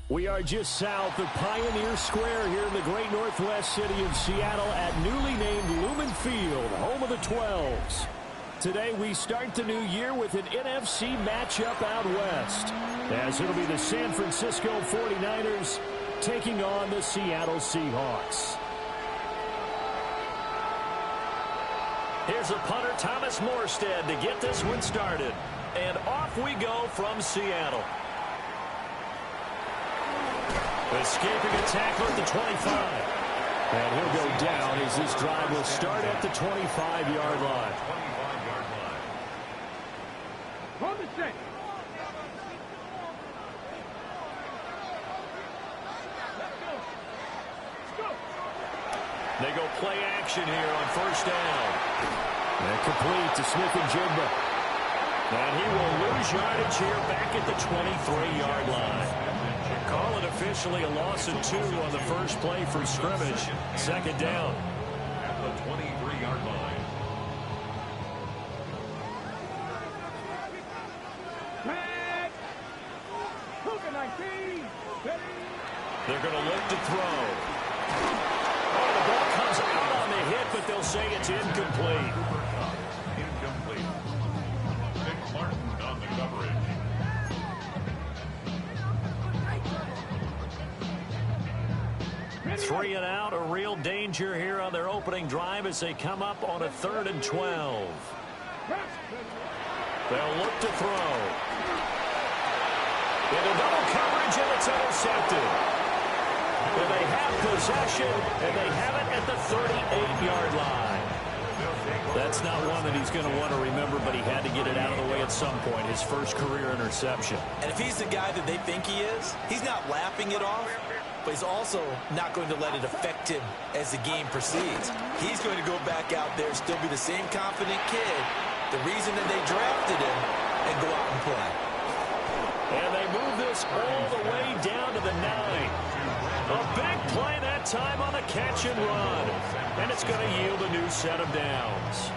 We are just south of Pioneer Square here in the great northwest city of Seattle at newly named Lumen Field, home of the 12s. Today we start the new year with an NFC matchup out west, as it'll be the San Francisco 49ers taking on the Seattle Seahawks. Here's a punter, Thomas Morstead, to get this one started. And off we go from Seattle. Escaping a tackle at the 25. And he'll go down as this drive will start at the 25-yard line. They go play action here on first down. And complete to Smith-Njigba. And he will lose yardage here back at the 23-yard line. Call it officially a loss of 2 on the first play from scrimmage. Second down. At the 23-yard line. They're going to look to throw. Oh, the ball comes out on the hit, but they'll say it's incomplete. Incomplete. Nick Martin on the coverage. Three and out, a real danger here on their opening drive as they come up on a 3rd and 12. They'll look to throw. Into double coverage, and it's intercepted. And they have possession, and they have it at the 38-yard line. That's not one that he's going to want to remember, but he had to get it out of the way at some point, his first career interception. And if he's the guy that they think he is, he's not laughing it off, but he's also not going to let it affect him as the game proceeds. He's going to go back out there, still be the same confident kid, the reason that they drafted him, and go out and play. And they move this all the way down to the 9. A big play that time on the catch and run. And it's going to yield a new set of downs.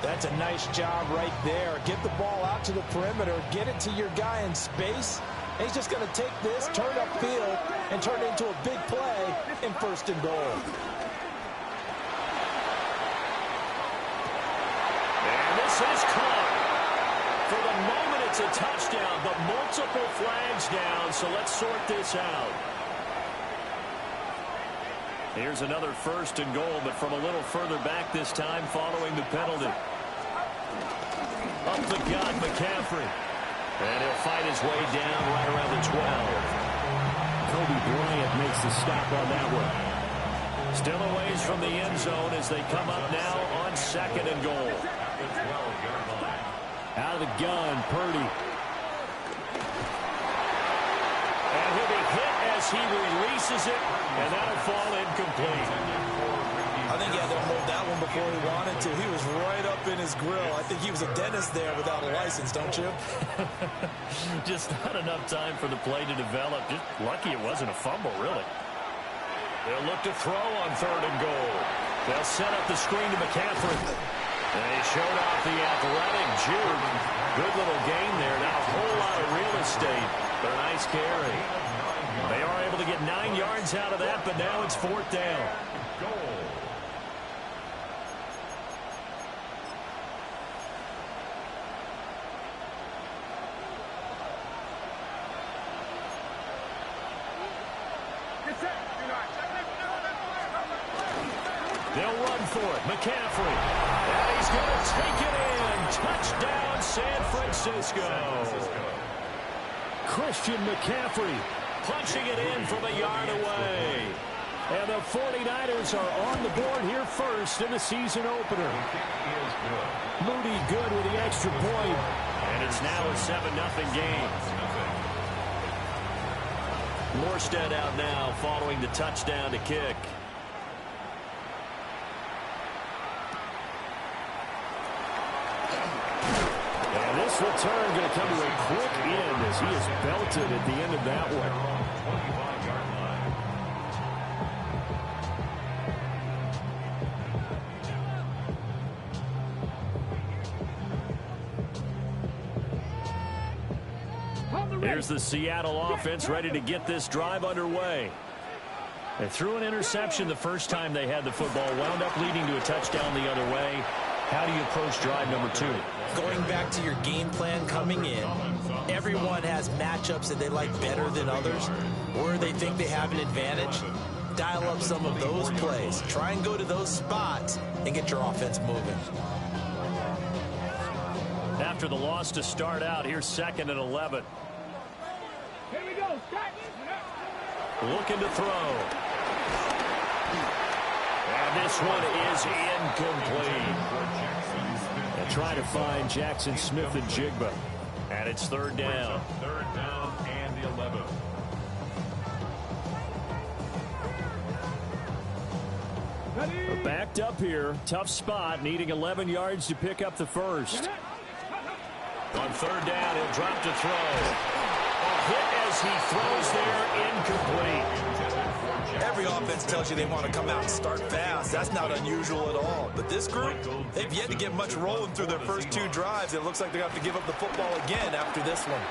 That's a nice job right there. Get the ball out to the perimeter, get it to your guy in space. And he's just going to take this, turn upfield, and turn it into a big play in 1st and goal. And this is caught. For the moment, it's a touchdown, but multiple flags down, so let's sort this out. Here's another 1st and goal, but from a little further back this time following the penalty. Up the gut, McCaffrey. And he'll fight his way down right around the 12. Kobe Bryant makes the stop on that one. Still a ways from the end zone as they come up now on 2nd and goal. Out of the gun, Purdy. And he'll be hit as he releases it, and that'll fall incomplete. I think he had to hold that one before he wanted to. He was right up in his grill. I think he was a dentist there without a license, don't you? Just not enough time for the play to develop. Just lucky it wasn't a fumble, really. They'll look to throw on 3rd and goal. They'll set up the screen to McCaffrey. And he showed off the athletic juke. Good little gain there. Not a whole lot of real estate, but a nice carry. They are able to get 9 yards out of that, but now it's 4th down. Goal. They'll run for it. McCaffrey. And he's going to take it in. Touchdown, San Francisco. Christian McCaffrey punching it in from a yard away. And the 49ers are on the board here first in the season opener. Moody good with the extra point. And it's now a 7-0 game. Morstead out now following the touchdown to kick. And this return going to come to a quick end as he is belted at the end of that one. Here's the Seattle offense ready to get this drive underway. They threw an interception the first time they had the football, wound up leading to a touchdown the other way. How do you approach drive number 2? Going back to your game plan coming in, everyone has matchups that they like better than others, or they think they have an advantage. Dial up some of those plays. Try and go to those spots and get your offense moving. After the loss to start out, here's 2nd and 11. Here we go. Start. Looking to throw. And this one is incomplete. And trying to find Jackson Smith and Jigba. And it's 3rd down. 3rd down and 11. Backed up here. Tough spot. Needing 11 yards to pick up the first. On 3rd down, he'll drop to throw. A hit as he throws there, incomplete. Every offense tells you they want to come out and start fast. That's not unusual at all. But this group, they've yet to get much rolling through their first 2 drives. It looks like they have to give up the football again after this one.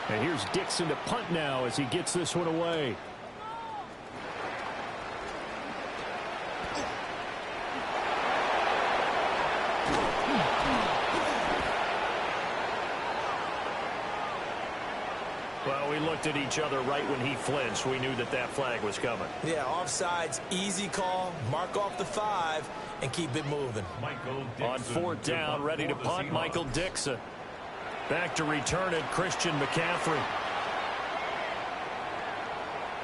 And here's Dixon to punt now as he gets this one away. Well, we looked at each other right when he flinched. We knew that flag was coming. Yeah, offsides, easy call. Mark off the 5 and keep it moving. On 4th down, ready to punt, Michael Dixon. Back to return it, Christian McCaffrey.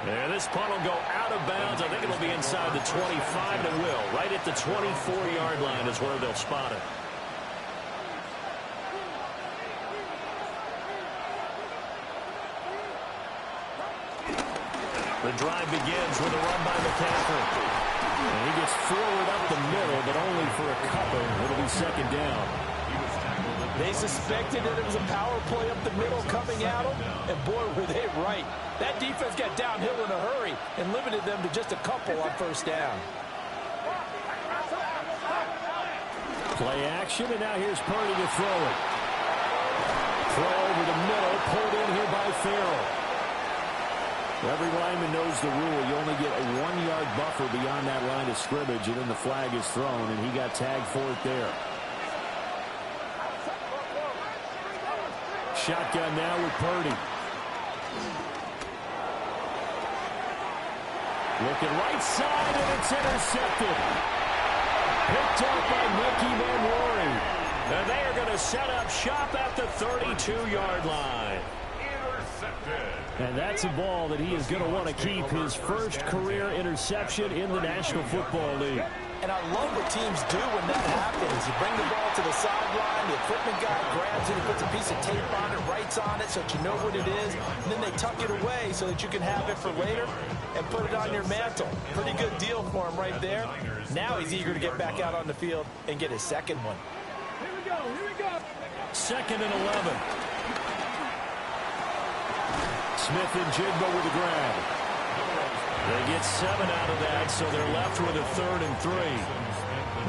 And this punt will go out of bounds. I think it'll be inside the 25, and it will. Right at the 24-yard line is where they'll spot it. The drive begins with a run by McCaffrey. And he gets forward up the middle, but only for a couple. It'll be 2nd down. They suspected that it was a power play up the middle coming at them, and boy, were they right. That defense got downhill in a hurry and limited them to just a couple on 1st down. Play action, and now here's Purdy to throw it. Throw over the middle, pulled in here by Farrell. Every lineman knows the rule. You only get a 1-yard buffer beyond that line of scrimmage, and then the flag is thrown, and he got tagged for it there. Shotgun now with Purdy. Looking right side, and it's intercepted. Picked up by Mickey Manwari. And they are going to set up shop at the 32-yard line. And that's a ball that he is going to want to keep, his first career interception in the National Football League. And I love what teams do when that happens. You bring the ball to the sideline, the equipment guy grabs it, he puts a piece of tape on it, writes on it so that you know what it is, and then they tuck it away so that you can have it for later and put it on your mantle. Pretty good deal for him right there. Now he's eager to get back out on the field and get his 2nd one. Here we go. Here we go. 2nd and 11. Smith and Jigba with the grab. They get 7 out of that, so they're left with a 3rd and 3.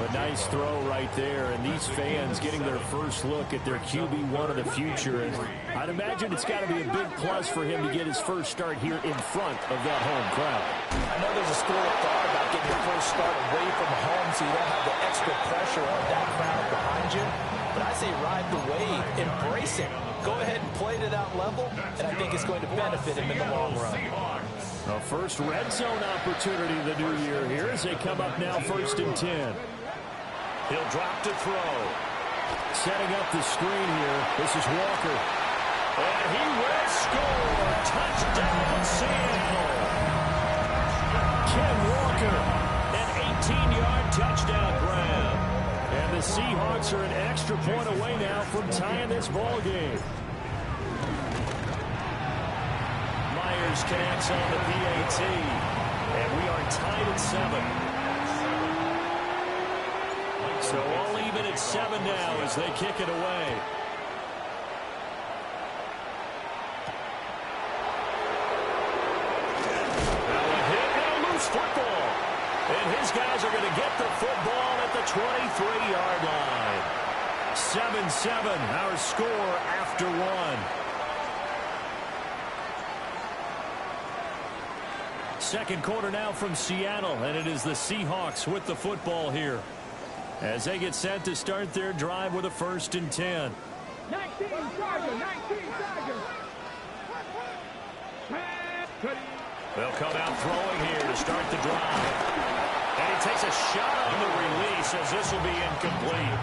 A nice throw right there, and these fans getting their first look at their QB1 of the future. And I'd imagine it's got to be a big plus for him to get his first start here in front of that home crowd. I know there's a school of thought about getting your first start away from home so you don't have the extra pressure of that crowd behind you. But I say ride the wave, embrace it. Go ahead and play to that level, and I think it's going to benefit him in the long run. A first red zone opportunity the new year here as they come up now 1st and 10. He'll drop to throw. Setting up the screen here. This is Walker. And he will score. Touchdown, Seattle. Ken Walker, an 18-yard touchdown grab. And the Seahawks are an extra point away now from tying this ball game. Myers connects on the PAT. And we are tied at 7. So all even at 7 now as they kick it away. Now a hit and a loose football. And his guys are going to get the football at the 23-yard line. 7-7, our score after 1. second quarter now from Seattle, and it is the Seahawks with the football here as they get set to start their drive with a 1st and 10. 19 Charger, 19 Charger. They'll come out throwing here to start the drive. And he takes a shot on the release as this will be incomplete.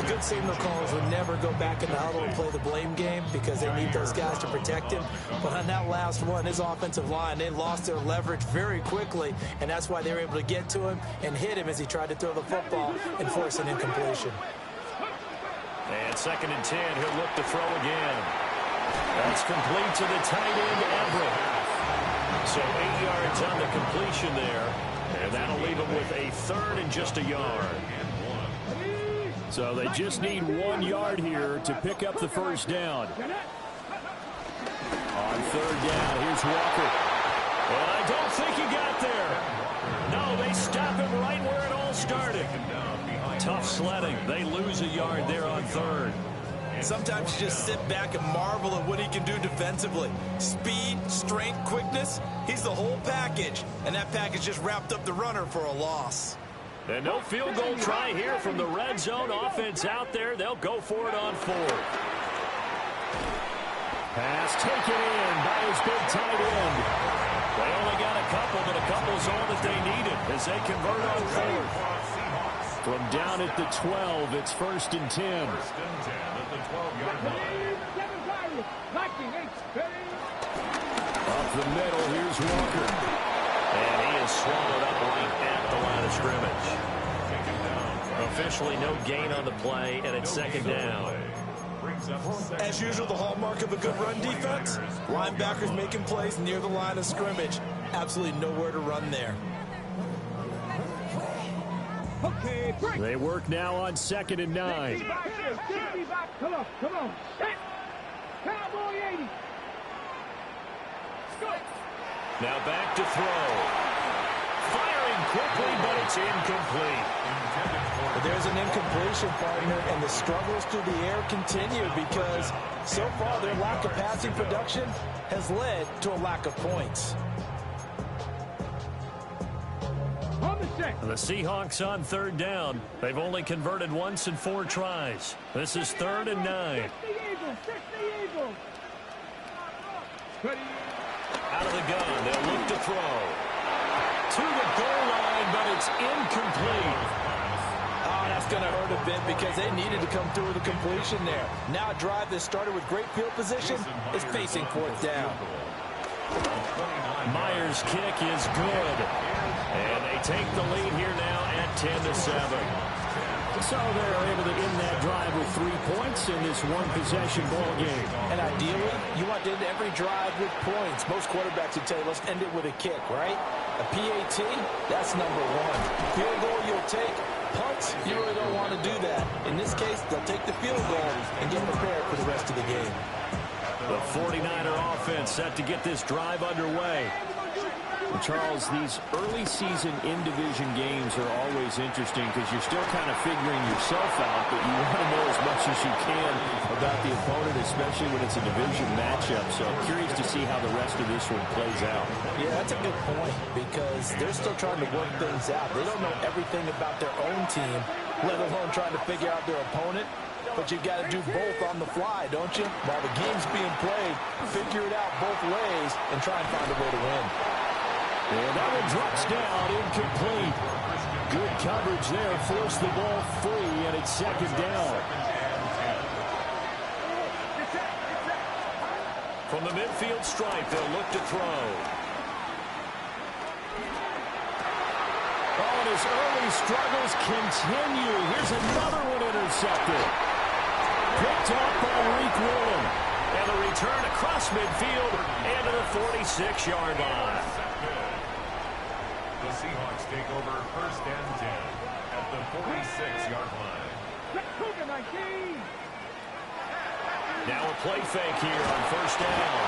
The good signal callers would never go back in the huddle and play the blame game because they need those guys to protect him. But on that last one, his offensive line, they lost their leverage very quickly, and that's why they were able to get to him and hit him as he tried to throw the football and force an incompletion. And 2nd and 10, he'll look to throw again. That's complete to the tight end, Everett. So 8 yards on the completion there, and that'll leave him with a 3rd and just a yard. So they just need 1 yard here to pick up the 1st down. On 3rd down, here's Walker. And I don't think he got there. No, they stop him right where it all started. Tough sledding. They lose a yard there on 3rd. Sometimes you just sit back and marvel at what he can do defensively. Speed, strength, quickness. He's the whole package. And that package just wrapped up the runner for a loss. And no field goal try here from the red zone offense out there. They'll go for it on 4th. Pass taken in by his big tight end. They only got a couple, but a couple's all that they needed as they convert on 4th. From down at the 12, it's 1st and 10. 1st and 10 at the 12-yard line. Up the middle, here's Walker. And he is swallowed up right at the line of scrimmage. Officially no gain on the play, and it's 2nd down. As usual, the hallmark of a good run defense, linebackers making plays near the line of scrimmage. Absolutely nowhere to run there. They work now on 2nd and 9. Come on. Cowboy 80. Now back to throw. Firing quickly, but it's incomplete. But there's an incompletion, partner, and the struggles through the air continue because so far their lack of passing production has led to a lack of points. The Seahawks on 3rd down. They've only converted once in 4 tries. This is 3rd and 9. Out of the gun, they'll look to throw. To the goal line, but it's incomplete. Oh, that's going to hurt a bit because they needed to come through with a completion there. Now a drive that started with great field position is facing 4th down. Myers' kick is good. And they take the lead here now at 10-7. So they're able to end that drive with 3 points in this one-possession ball game. And ideally, you want to end every drive with points. Most quarterbacks would tell you, let's end it with a kick, right? A PAT, that's number 1. Field goal you'll take. Punts, you really don't want to do that. In this case, they'll take the field goal and get prepared for the rest of the game. The 49er offense set to get this drive underway. Charles, these early season in-division games are always interesting because you're still kind of figuring yourself out, but you want to know as much as you can about the opponent, especially when it's a division matchup. So I'm curious to see how the rest of this one plays out. Yeah, that's a good point because they're still trying to work things out. They don't know everything about their own team, let alone trying to figure out their opponent. But you got to do both on the fly, don't you? While the game's being played, figure it out both ways and try and find a way to win. And that one drops down, incomplete. Good coverage there, forced the ball free, and it's 2nd down. From the midfield stripe, they'll look to throw. Oh, and his early struggles continue. Here's another one intercepted. Picked off by Reek Woolen. And the return across midfield and to the 46-yard line. The Seahawks take over 1st and 10 at the 46-yard line. Now a play fake here on 1st down.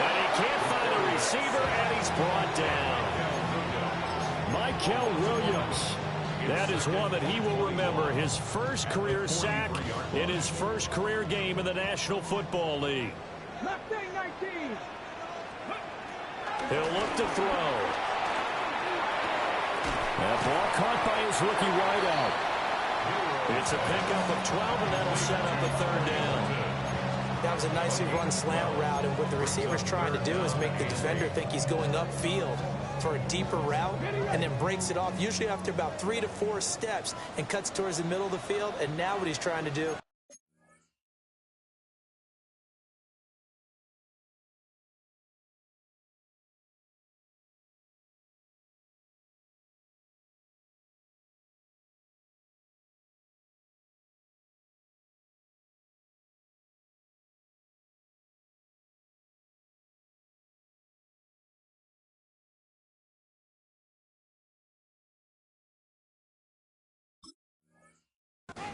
And he can't find a receiver, and he's brought down. Michael Williams. That is one that he will remember. His first career sack in his first career game in the National Football League. He'll look to throw. That ball caught by his rookie wideout. It's a pickup of 12, and that'll set up a third down. That was a nicely run slant route, and what the receiver's trying to do is make the defender think he's going upfield for a deeper route, and then breaks it off, usually after about 3 to 4 steps, and cuts towards the middle of the field, and now what he's trying to do.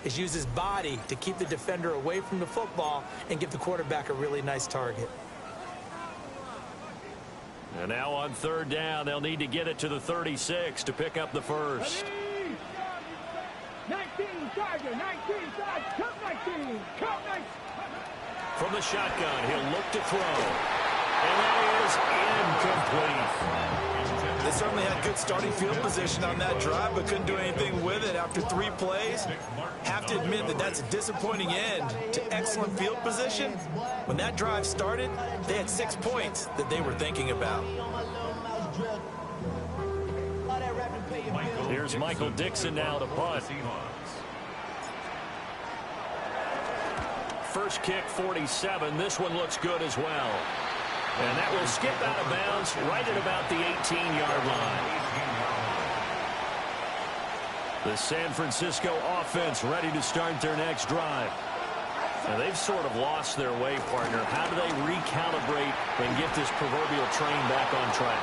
Is use his body to keep the defender away from the football and give the quarterback a really nice target. And now on third down, they'll need to get it to the 36 to pick up the first. 19, Tiger, 19, side, cut 19, cut 19. From the shotgun, he'll look to throw. And that is incomplete. They certainly had good starting field position on that drive, but couldn't do anything with it after 3 plays. Have to admit that that's a disappointing end to excellent field position. When that drive started, they had 6 points that they were thinking about. Here's Michael Dixon now to punt. First kick, 47. This one looks good as well. And that will skip out of bounds right at about the 18-yard line. The San Francisco offense ready to start their next drive. Now they've sort of lost their way, partner. How do they recalibrate and get this proverbial train back on track?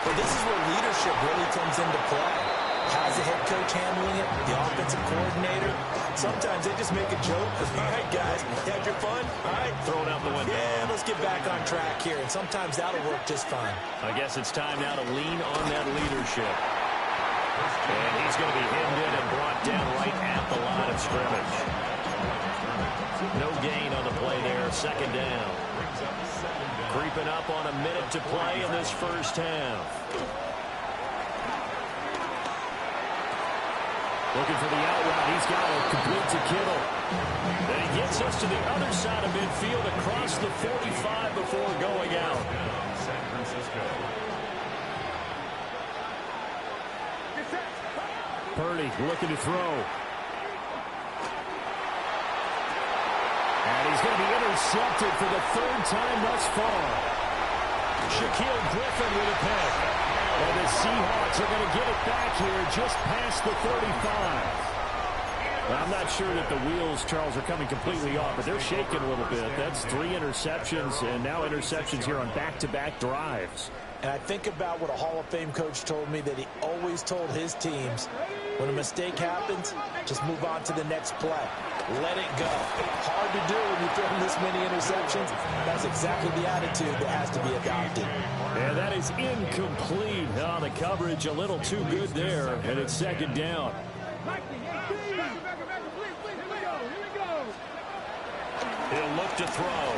Well, this is where leadership really comes into play. How's the head coach handling it? The offensive coordinator? Sometimes they just make a joke. All right, guys, you had your fun? All right. Throw it out the window. Yeah, let's get back on track here. And sometimes that'll work just fine. I guess it's time now to lean on that leadership. And he's going to be hemmed in and brought down right at the line of scrimmage. No gain on the play there. Second down. Creeping up on a minute to play in this first half. Looking for the out route. He's got it. Complete to Kittle. And he gets us to the other side of midfield across the 45 before going out. San Francisco. Purdy looking to throw. And he's going to be intercepted for the 3rd time thus far. Shaquille Griffin with a pick. And the Seahawks are going to get it back here just past the 35. I'm not sure that the wheels, Charles, are coming completely off, but they're shaking a little bit. That's 3 interceptions, and now interceptions here on back-to-back drives. And I think about what a Hall of Fame coach told me, that he always told his teams, when a mistake happens, just move on to the next play. Let it go. Hard to do when you throw this many interceptions. That's exactly the attitude that has to be adopted. And that is incomplete. Oh, the coverage a little too good there, and it's second down. He'll look to throw.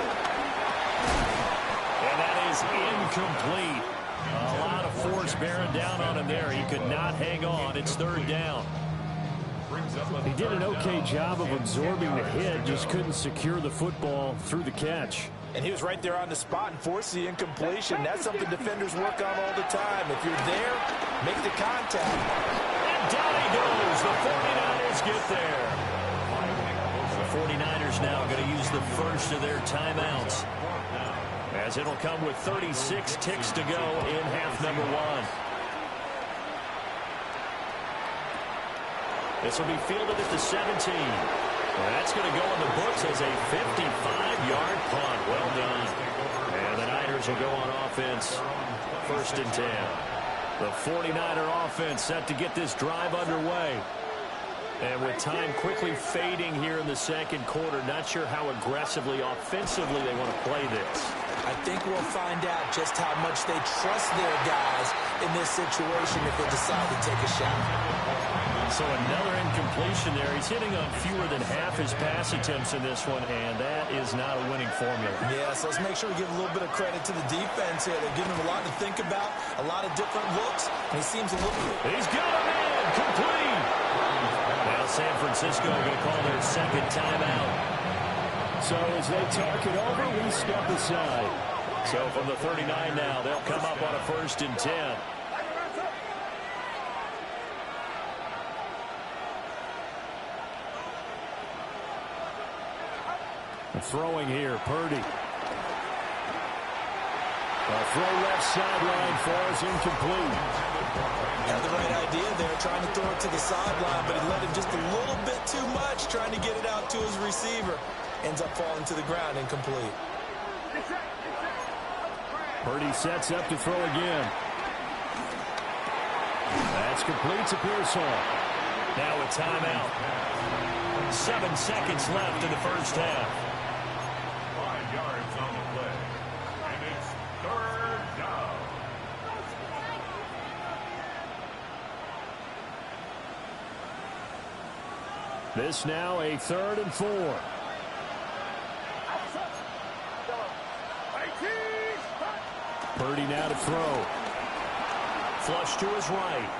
And that is incomplete. A lot of force bearing down on him there. He could not hang on. It's third down. He did an okay job of absorbing the hit, just couldn't secure the football through the catch. And he was right there on the spot and forced the incompletion. That's something defenders work on all the time. If you're there, make the contact. And down he goes. The 49ers get there. The 49ers now going to use the first of their timeouts, as it'll come with 36 ticks to go in half number 1. This will be fielded at the 17. That's going to go in the books as a 55-yard punt. Well done. And the Niners will go on offense, 1st and 10. The 49er offense set to get this drive underway. And with time quickly fading here in the second quarter, not sure how aggressively, offensively they want to play this. I think we'll find out just how much they trust their guys in this situation if they decide to take a shot. So another incompletion there. He's hitting on fewer than half his pass attempts in this one, and that is not a winning formula. Yeah, so let's make sure we give a little bit of credit to the defense here. They're giving him a lot to think about, a lot of different looks, and he seems a little... He's got a man, complete. Now San Francisco going to call their second timeout. So as they talk it over, we step aside. So from the 39 now, they'll come up on a 1st and 10. Throwing here, Purdy. A throw left sideline falls incomplete. Had the right idea there, trying to throw it to the sideline, but he let him just a little bit too much, trying to get it out to his receiver. Ends up falling to the ground, incomplete. Purdy sets up to throw again. That's complete to Pearsall. Now a timeout. 7 seconds left in the first half. 5 yards on the play. And it's 3rd down. This now a 3rd and 4. Purdy now to throw. Flush to his right.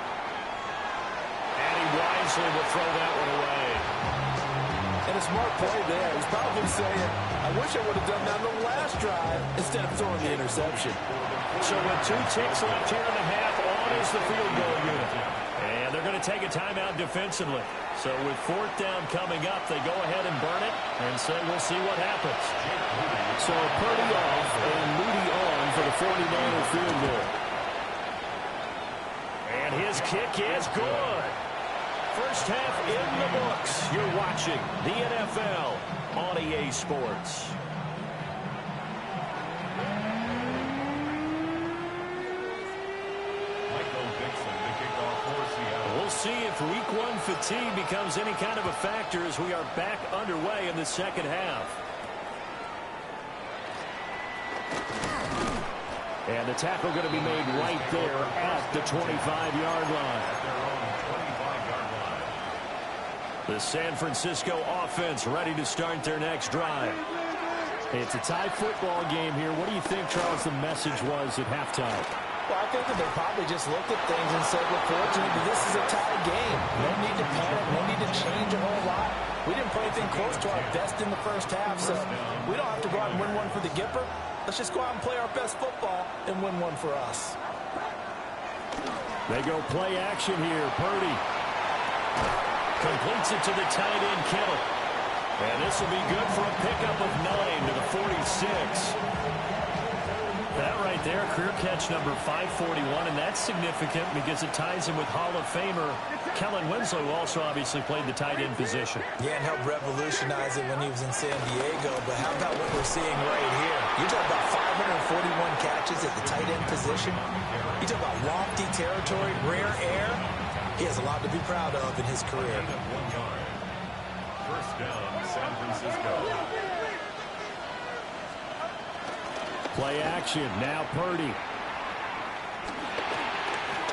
And he wisely will throw that one away. And a smart play there. He's probably saying, I wish I would have done that on the last drive instead of throwing the interception. So with 2 ticks left here in the half, on is the field goal unit. And they're going to take a timeout defensively. So with 4th down coming up, they go ahead and burn it and say we'll see what happens. So Purdy off and Moody on for the 49er field goal. And his kick is good. First half in the books. You're watching the NFL on EA Sports. We'll see if week 1 fatigue becomes any kind of a factor as we are back underway in the second half. And the tackle going to be made right there at the 25-yard line. The San Francisco offense ready to start their next drive. It's a tie football game here. What do you think, Charles, the message was at halftime? Well, I think that they probably just looked at things and said, we're fortunate that this is a tie game. No need to panic, no need to change a whole lot. We didn't play anything close to our best in the first half, so we don't have to go out and win one for the Gipper. Let's just go out and play our best football and win one for us. They go play action here. Purdy completes it to the tight end, Kittle. And this will be good for a pickup of 9 to the 46. That right there, career catch number 541, and that's significant because it ties him with Hall of Famer Kellen Winslow, who also obviously played the tight end position. Yeah, and helped revolutionize it when he was in San Diego. But how about what we're seeing right here? You're talking about 541 catches at the tight end position. You talk about lofty territory, rare air. He has a lot to be proud of in his career. 1 yard. First down, San Francisco. play action. Now Purdy.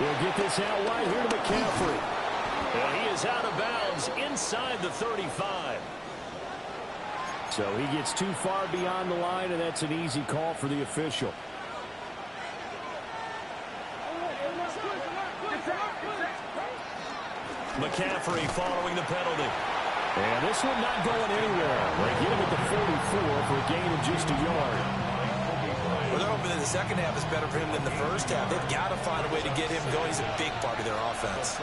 We'll get this out wide here to McCaffrey. Well, he is out of bounds inside the 35. So he gets too far beyond the line, and that's an easy call for the official. McCaffrey following the penalty. And this one not going anywhere. They get him at the 44 for a gain of just a yard. Well, they're hoping that the second half is better for him than the first half. They've got to find a way to get him going. He's a big part of their offense.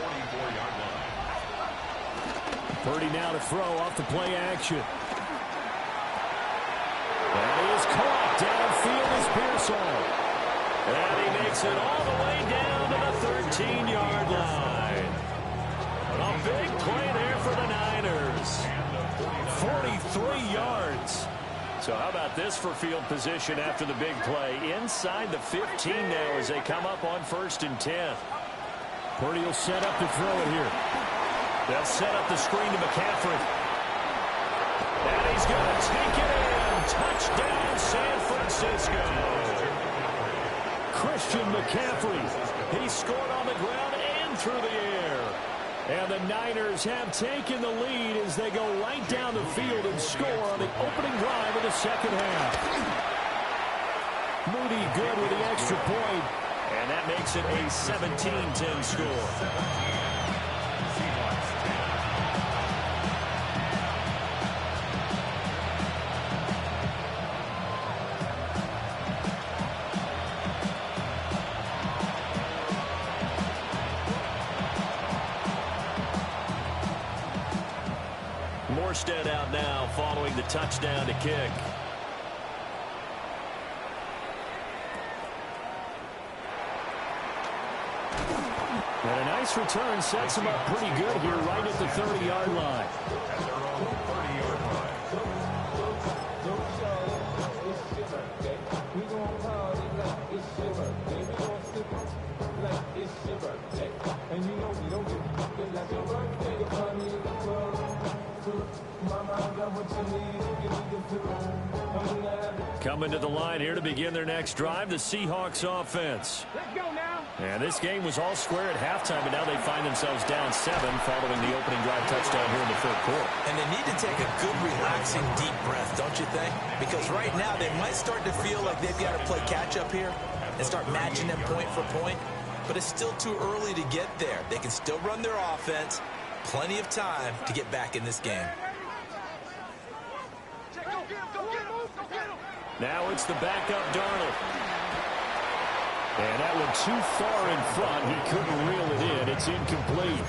Purdy now to throw off the play action. That is caught. Downfield is Pearsall. And he makes it all the way down to the 13-yard line. A big play there for the Niners. 43 yards. So how about this for field position after the big play? Inside the 15 now as they come up on 1st and 10. Purdy will set up to throw it here. They'll set up the screen to McCaffrey. And he's going to take it in. Touchdown, San Francisco. Christian McCaffrey. He scored on the ground and through the air. And the Niners have taken the lead as they go right down the field and score on the opening drive of the second half. Moody good with the extra point. And that makes it a 17-10 score. Morstead out now following the touchdown to kick. And a nice return sets him up pretty good here right at the 30-yard line. At their own 30-yard line. Coming to the line here to begin their next drive, the Seahawks offense. Let's go now. And this game was all square at halftime, but now they find themselves down 7 following the opening drive touchdown here in the third quarter. And they need to take a good, relaxing, deep breath, don't you think? Because right now they might start to feel like they've got to play catch-up here and start matching them point for point. But it's still too early to get there. They can still run their offense. Plenty of time to get back in this game. Now it's the backup Darnold. And that one too far in front. He couldn't reel it in. It's incomplete.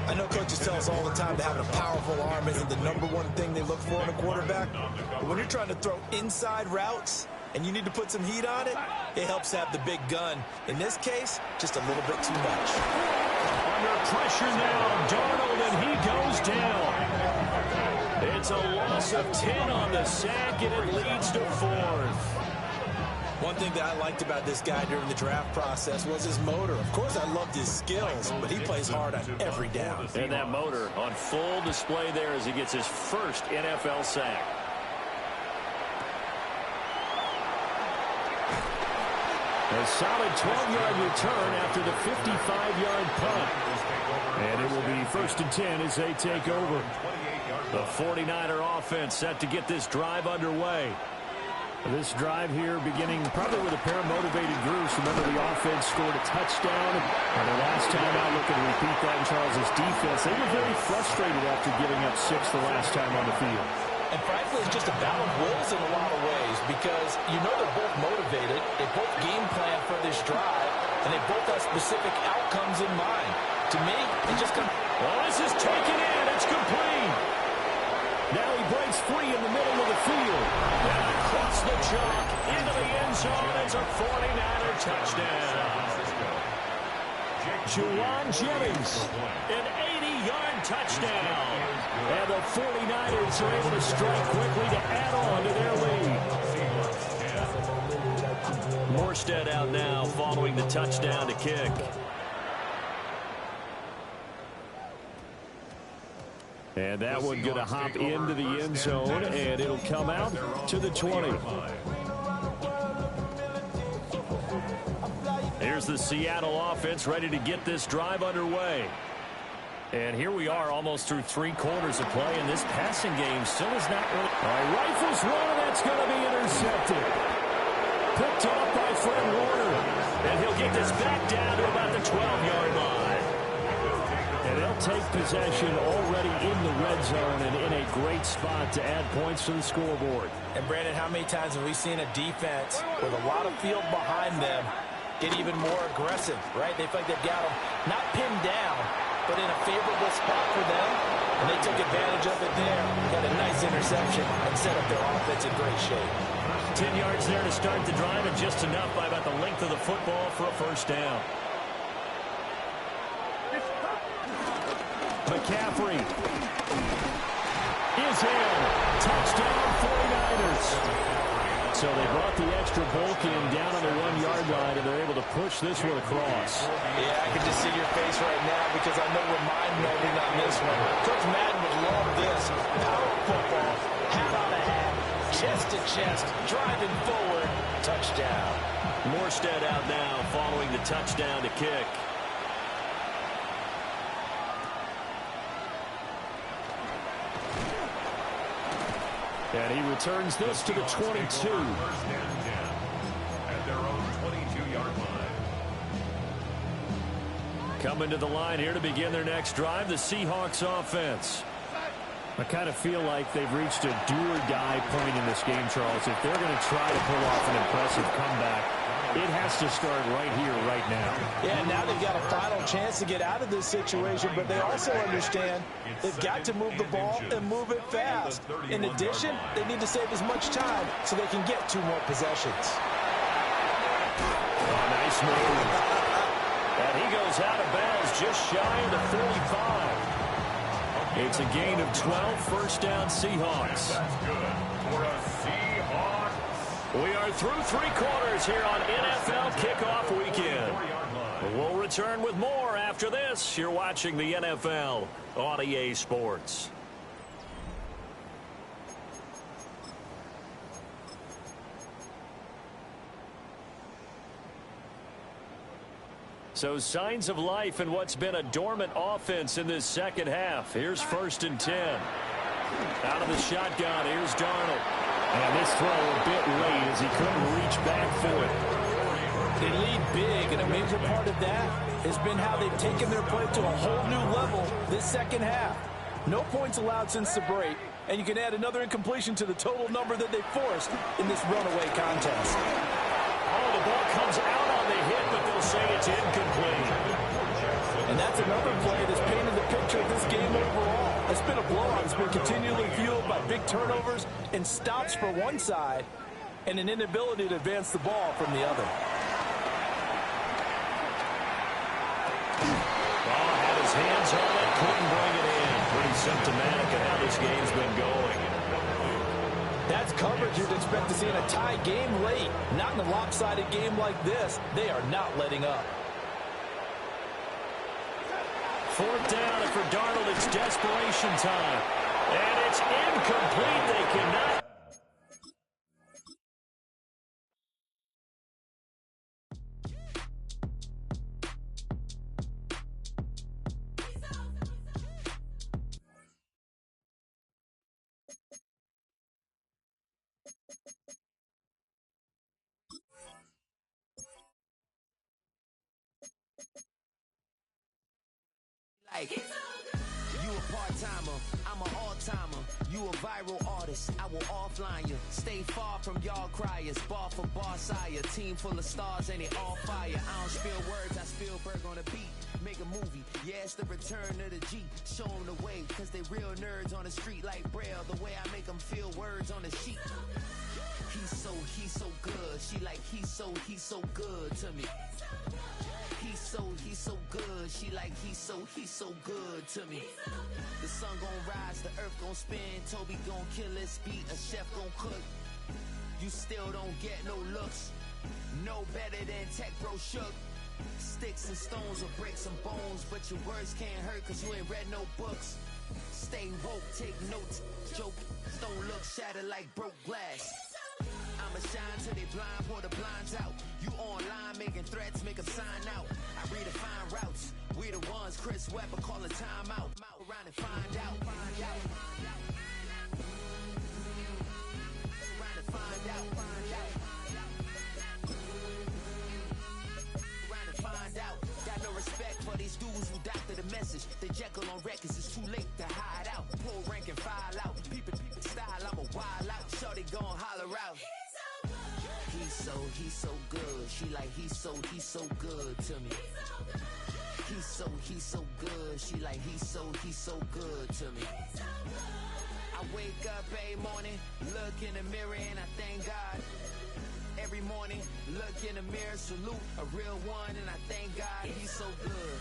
I know coaches tell us all the time that having a powerful arm isn't the #1 thing they look for in a quarterback. But when you're trying to throw inside routes and you need to put some heat on it, it helps have the big gun. In this case, just a little bit too much. Under pressure now, Darnold, and he goes down. It's a loss of 10 on the sack, and it leads to 4th. One thing that I liked about this guy during the draft process was his motor. Of course, I loved his skills, but he plays hard on every down. And that motor on full display there as he gets his first NFL sack. A solid 12-yard return after the 55-yard punt. And it will be 1st and 10 as they take over. The 49er offense set to get this drive underway. This drive here beginning probably with a pair of motivated groups. Remember, the offense scored a touchdown. And the last time out, looking to repeat that in Charles' defense. They were very frustrated after giving up 6 the last time on the field. And frankly, it's just a battle of wills in a lot of ways because you know they're both motivated. They both game plan for this drive, and they both have specific outcomes in mind. To me, it just comes... Well, this is taken in. It's complete. Now he breaks free in the middle of the field. And across the chalk into the end zone. It's a 49er touchdown. Juwan Jennings, an 80-yard touchdown. And the 49ers are able to strike quickly to add on to their lead. Morstead out now following the touchdown to kick. And that one going to hop into the end zone, and it'll come out to the 20. Here's the Seattle offense ready to get this drive underway. And here we are almost through 3 quarters of play, and this passing game still is not really... Rifles one, that's going to be intercepted. Picked off by Fred Warner. And he'll get this back down to about the 12-yard line. And they'll take possession already in the red zone and in a great spot to add points to the scoreboard. And, Brandon, how many times have we seen a defense with a lot of field behind them get even more aggressive, right? They feel like they've got them not pinned down, but in a favorable spot for them, and they took advantage of it there. Got a nice interception and set up their offense in great shape. 10 yards there to start the drive, and just enough by about the length of the football for a first down. McCaffrey is in. Touchdown 49ers. So they brought the extra bulk in down on the 1-yard line, and they're able to push this one across. Yeah, I can just see your face right now because I know we're mind-numbing on this one. Coach Madden would love this. Power football, hat on a hat, chest to chest, driving forward, touchdown. Morstead out now following the touchdown to kick. And he returns this to the 22. First and 10 at their own 22-yard line. Coming to the line here to begin their next drive, the Seahawks offense. I kind of feel like they've reached a do-or-die point in this game, Charles. If they're going to try to pull off an impressive comeback, it has to start right here, right now. Yeah, now they've got a final chance to get out of this situation, but they also understand they've got to move the ball and move it fast. In addition, they need to save as much time so they can get 2 more possessions. Oh, nice move. And he goes out of bounds just shy of the 45. It's a gain of 12, first down Seahawks. That's good for a Seahawks. We are through 3 quarters here on NFL Kickoff Weekend. We'll return with more after this. You're watching the NFL on EA Sports. So signs of life in what's been a dormant offense in this second half. Here's first and 10. Out of the shotgun, here's Darnold. And this throw a bit late as he couldn't reach back for it. They lead big, and a major part of that has been how they've taken their play to a whole new level this second half. No points allowed since the break, and you can add another incompletion to the total number that they forced in this runaway contest. Oh, the ball comes out on the hit, but they'll say it's incomplete. And that's another play that's painted the picture of this game overall. It's been a blowout. It's been continually fueled by big turnovers and stops for one side and an inability to advance the ball from the other. Ball had his hands on it, couldn't bring it in. Pretty symptomatic of how this game's been going. That's coverage you'd expect to see in a tie game late. Not in a lopsided game like this. They are not letting up. Fourth down, and for Darnold, it's desperation time. And it's incomplete. They cannot. Like, you a part-timer, I'm an all-timer. You a viral artist, I will offline you. Stay far from y'all criers, bar for bar sire. Team full of stars and it all fire. I don't spill words, I Spielberg on a beat. Make a movie, yeah, it's the return of the G. Show them the way, cause they real nerds on the street like Braille. The way I make them feel words on the sheet. He's so good. She like, he's so good to me. He's so good. She like, he's so good to me. The sun gon' rise, the earth gon' spin. Toby gon' kill this beat, a chef gon' cook. You still don't get no looks. No better than Tech Bro Shook. Sticks and stones will break some bones, but your words can't hurt cause you ain't read no books. Stay woke, take notes. Joke, don't look shattered like broke glass. I'ma shine till they blind, pour the blinds out. You online making threats, make them sign out. I redefine routes. We the ones Chris Webber calling time out. Around and find out. Around and find out. Around and find out. Got no respect for these dudes who doctor the message. The Jekyll on records, it's too late to hide out. Pull rank and file out. People style, I'm a wild out. Shorty gon' holler out. He's so good. She like, he's so good to me. He's so good. She like, he's so good to me. I wake up every morning, look in the mirror and I thank God. Every morning, look in the mirror, salute a real one and I thank God he's so good.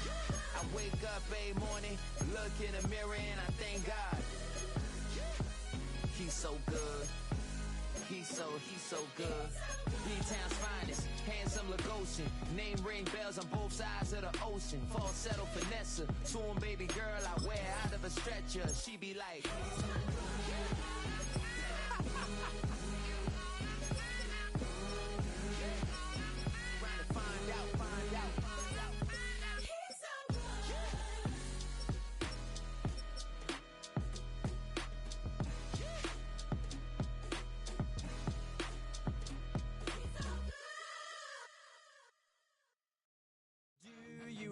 I wake up every morning, look in the mirror and I thank God. He's so good. He's so good. B-Town's finest, handsome Lagosian. Name ring bells on both sides of the ocean. Falsetto finesse, soon baby girl I wear out of a stretcher. She be like, trying to find out.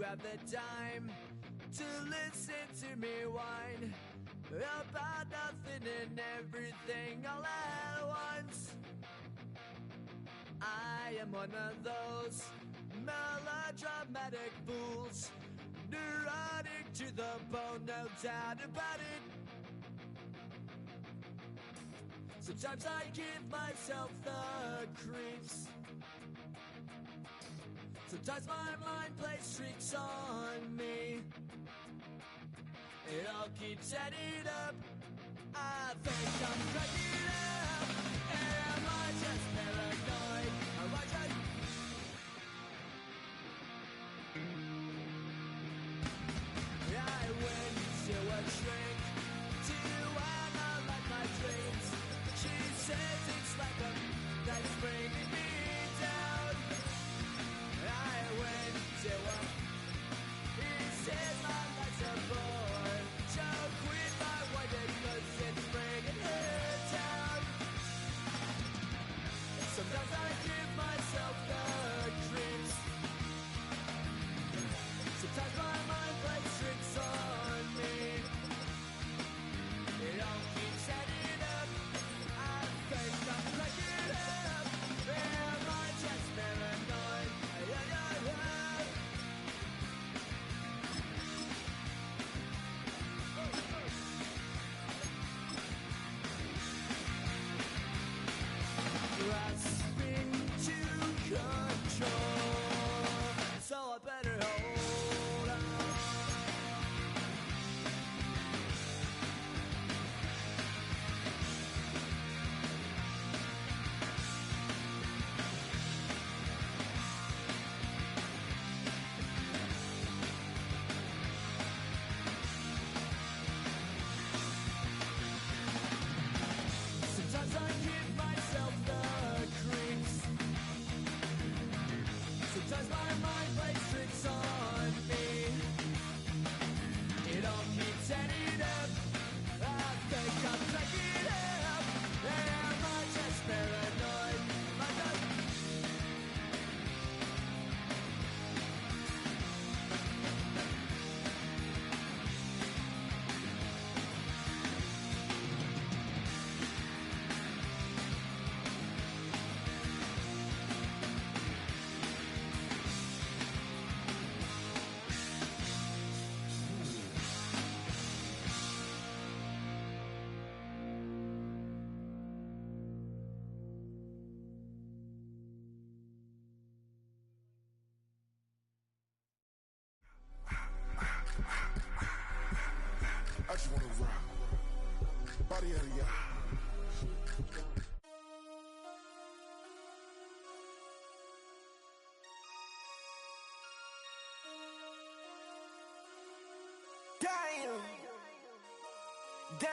grab the dime to listen to me whine about nothing and everything all at once. I am one of those melodramatic fools, neurotic to the bone, no doubt about it. Sometimes I give myself the creeps. Sometimes my mind plays tricks on me. It all keeps adding up. I think I'm cracking up. Am I just paranoid? Am I just... I went to a shrink to analyze my dreams. She says it's like a that's bringing me down. I went to a... He says my life's a bore. So quit my wonder cause it's bringing her down. Sometimes I give myself the creeps. Sometimes my mind plays tricks on me. It all keeps adding up. I think I'm cracking up. Am I just paranoid? Grasping to control, so I better hold on. Sometimes I give myself the creeps. Sometimes my mind plays tricks on me. It all keeps adding up. I think I'm cracking up. Am I just paranoid? Am I just... I just wanna rock. Body out of y'all. Damn!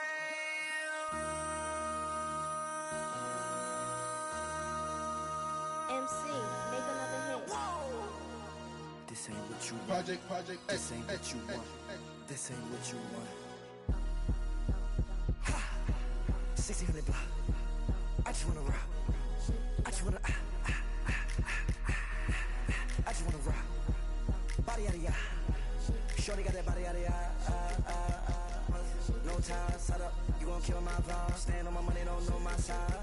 MC, make another hit. This ain't what you want. Project This ain't what you want. This ain't what you want. Ha! 1600 block. I just wanna rock. I just wanna I just wanna rock. Body out of ya. Shorty got that body out of ya. No ties, side up. You gon' kill my vibe. Stand on my money, don't know my size.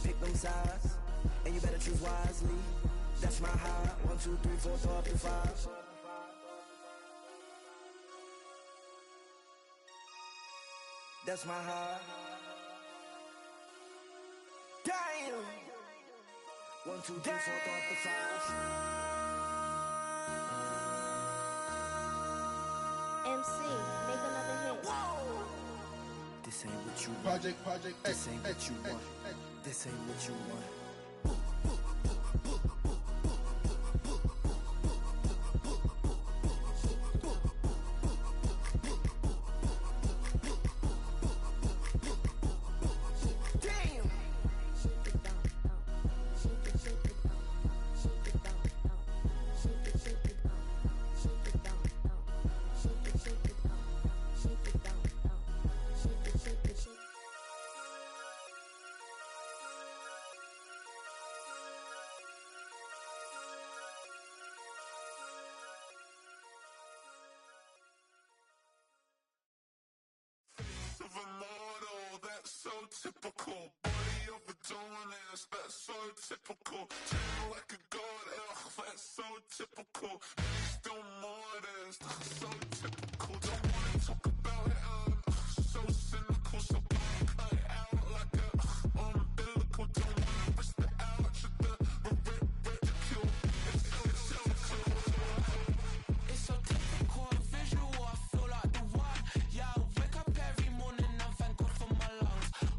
Pick them sides, and you better choose wisely. That's my high. 1, 2, 3, 4, throw up to 5. That's my high. Damn. 1, 2, 3, 4, throw up to 5. MC, make another hit. This ain't what you want. Project This ain't what you want. This ain't what you want. typical. Body overdoing this, that's so typical. Chain like a god, ugh, that's so typical. Still more of this, that's so typical. Don't